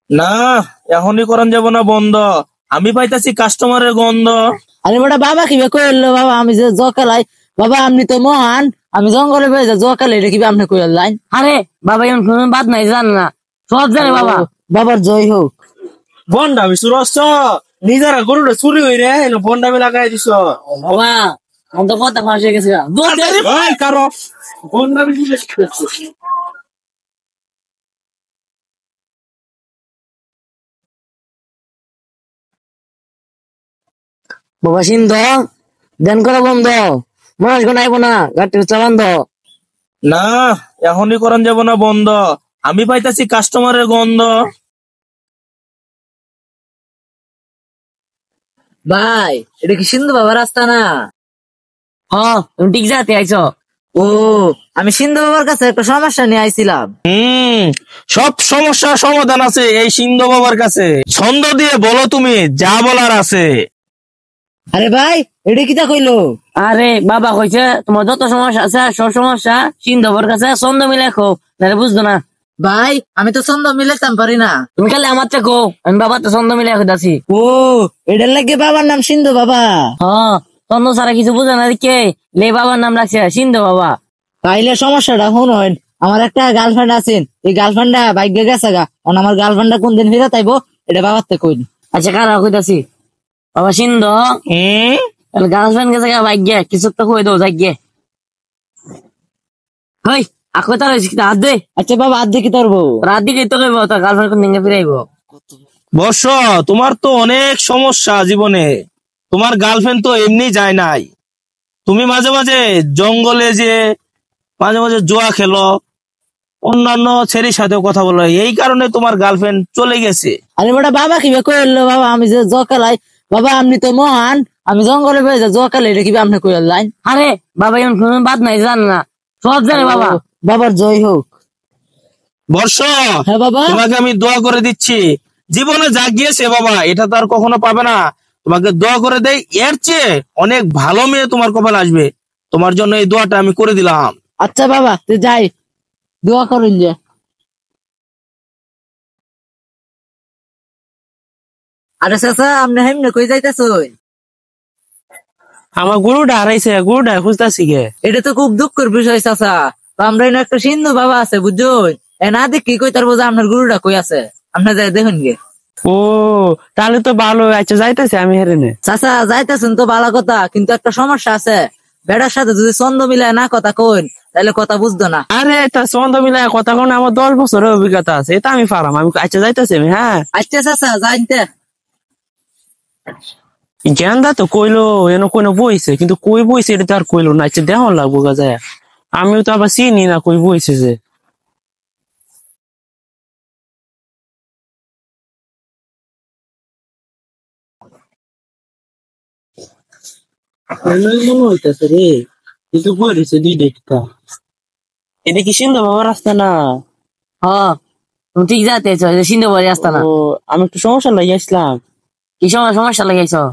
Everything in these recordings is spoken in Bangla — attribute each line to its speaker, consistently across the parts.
Speaker 1: না, এখনই করান যাব না বন্ধ। আমি পাইতাছি কাস্টমারের গন্ধ।
Speaker 2: আরে বেটা বাবা কি কইল বাবা আমি যে জকালাই বাবা আপনি তো মহান আমি জঙ্গলে বেজে জকালে এটা কি আপনি কইল লাইন
Speaker 3: আরে বাবা এমন কোনো বাদ নাই জান না সব জানে বাবা।
Speaker 2: বাবার জয় হোক।
Speaker 1: বন্ডামি সুরস নিজেরা গরুটা চুরি হই রে বন্ডামি লাগাই দিছ।
Speaker 3: বাবা আমি তো কথা ফাঁস হয়ে গেছি
Speaker 1: কারো বন্ডামি জিজ্ঞেস করছে।
Speaker 3: বাবা সিন্ধ ধ্যান করা বন্ধ মানুষ গোনাইব না গাড়ি বন্ধ।
Speaker 1: না, এখনই করান যাব না বন্ধ। আমি পাইতাছি কাস্টমারের গন্ধ।
Speaker 2: ভাই এটা কি সিন্ধু বাবার রাস্তা না?
Speaker 3: হ্যাঁ তুমি ঠিক যাতে আইছো।
Speaker 2: ও আমি সিন্ধু বাবার কাছে একটা সমস্যা নিয়ে আইছিলাম।
Speaker 1: সব সমস্যার সমাধান আছে এই সিন্ধু বাবার কাছে। ছন্দ দিয়ে বলো তুমি যা বলার আছে।
Speaker 2: আরে ভাই এটা কিটা কইলো?
Speaker 3: আরে বাবা কইছে তোমার যত সমস্যা আছে সব সমস্যা সিন্ধবর কাছে ছন্দ মিলে খো নাহলে বুঝতো না।
Speaker 2: ভাই আমি তো ছন্দ মিলাইতাম পারি না।
Speaker 3: তুমি খালি আমার চেয়ে আমি বাবা তো ছন্দ মিলে খুঁজাছি।
Speaker 2: ও এটার লাগে বাবার নাম সিন্ধু বাবা?
Speaker 3: হ্যাঁ ছন্দ ছাড়া কিছু বুঝে না কে লে বাবার নাম রাখছে সিন্ধু বাবা।
Speaker 2: তাইলে সমস্যাটা শুনুন, আমার একটা গার্লফ্রেন্ড আছেন, এই গার্লফ্রেন্ডটা বাইকে গেছে গা, আমার গার্লফ্রেন্ডটা কোন দিন ফিরে তাইবো এটা বাবার থেকে কইনি।
Speaker 3: আচ্ছা কারা খুঁজাছি বাবা সিন্ধু গার্লফ্রেন্ড গেছে বাইক গে কিছু তো কই দাও যাই গে। হই আকো তার হাত দে।
Speaker 2: আচ্ছা বাবা হাত দিয়ে কি করবো?
Speaker 3: রাত দিকে তো কইব তার গার্লফ্রেন্ড কোন দিন ফিরাইব।
Speaker 1: বর্ষ তোমার তো অনেক সমস্যা জীবনে। তোমার গার্লফ্রেন্ড তো এমনি যায় নাই। তুমি মাঝে মাঝে জঙ্গলে যে মাঝে মাঝে জুয়া খেলো, অন্যান্য ছেলের সাথে কথা বলো, এই কারণে তোমার গার্লফ্রেন্ড চলে গেছে।
Speaker 2: আরে বেটা বাবা কি কইলো বাবা আমি যে জকালাই বাবা আপনি তো মহান আমি জঙ্গলে বেজে জকালে এটা কি আপনি কইল লাইন?
Speaker 3: আরে বাবা এমন কোনো বাদ নাই জান না সব জানে বাবা।
Speaker 2: বাবার জয় হোক।
Speaker 1: বর্ষ
Speaker 2: হ্যাঁ বাবা
Speaker 1: তোমাকে আমি দোয়া করে দিচ্ছি, জীবনে যা গিয়েছে বাবা এটা তো আর কখনো পাবে না। তোমাকে দোয়া করে দেই, এর চেয়ে অনেক ভালো মেয়ে তোমার কপালে আসবে। তোমার জন্য এই দোয়াটা আমি করে দিলাম।
Speaker 2: আচ্ছা বাবা তুই যাই দোয়া করুন যে। আরে চাচা আপনি হেমনে কই যাইতেছেন?
Speaker 1: আমার গরুটা হারাইছে, গরুটা খুঁজতেছি গে।
Speaker 2: এটা তো খুব দুঃখের বিষয় চাচা। তো আমরা এনে একটা সিন্ধু বাবা আছে বুঝুন, এ না দেখি কই তার বোঝা আপনার গরুটা কই আছে, আপনার যাই দেখুন গে।
Speaker 1: ও তাহলে তো ভালো। আচ্ছা যাইতেছে আমি হেরেনে।
Speaker 2: চাচা যাইতেছেন তো ভালো কথা, কিন্তু একটা সমস্যা আছে। বেড়ার সাথে যদি ছন্দ মিলায় না কথা কইন তাহলে কথা বুঝতো না।
Speaker 1: আরে এটা ছন্দ মিলায় কথা কোন আমার 10 বছরের অভিজ্ঞতা আছে, এটা আমি পারাম। আমি আচ্ছা যাইতেছি আমি। হ্যাঁ
Speaker 2: আচ্ছা চাচা যাইতে।
Speaker 1: জ্ঞানদা তো কইলো এন কোনো বইছে, কিন্তু কই বইছে এটা তো আর কইলো না। আচ্ছা দেহ লাগবো গা যায়। আমিও তো আবার চিনি না কই বইছে যে। মনে হইতেছে রে কিন্তু বইছে দুই দেখতা। এটা কি সিন্ধু বাবার রাস্তা না?
Speaker 3: হ্যাঁ তুমি ঠিক যাতে আইছো সিন্ধু বাড়ি আসতা না।
Speaker 1: ও আমি একটু সমস্যা লাগিয়ে আসলাম।
Speaker 3: কি সমস্যা লাগাইছো?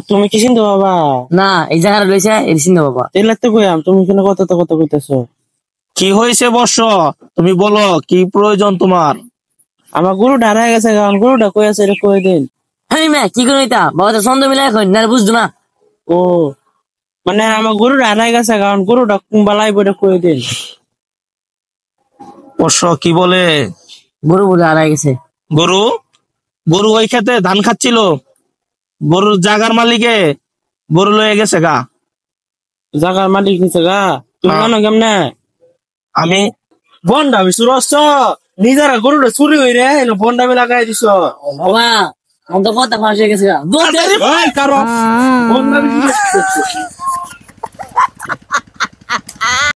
Speaker 1: তুমি কি সিন্ধু বাবা?
Speaker 3: না এই জায়গাটা লইছে এই সিন্ধু বাবা।
Speaker 1: তেল লাগতে কইয়াম, তুমি কেন কথা কইতেছো? কি হয়েছে বর্ষ তুমি বলো, কি প্রয়োজন তোমার? আমার গরু হারাই গেছে, কারণ গরুটা কই আছে এটা কই দিন।
Speaker 3: হেই মে কি করে এটা বাবা তো ছন্দ মিলাই কই না বুঝতো না।
Speaker 1: ও মানে আমার গরু হারাই গেছে, কারণ গরুটা কুম্বালাই বইটা কই দিন। বর্ষ কি বলে?
Speaker 3: গরু বলে হারাই গেছে।
Speaker 1: গরু গরু ওই খেতে ধান খাচ্ছিল, গরুর জাগার মালিকে গরু লয়ে গেছে গা। জাগার মালিক নিছে গা? তুমি জানো কেমনে? আমি বন্ডামি সুরস নিজেরা গরুটা চুরি হই রে বন্ডামি লাগাই দিছ।
Speaker 3: বাবা আমি তো কথা ফাঁস হয়ে গেছে
Speaker 1: কারো বন্ডামি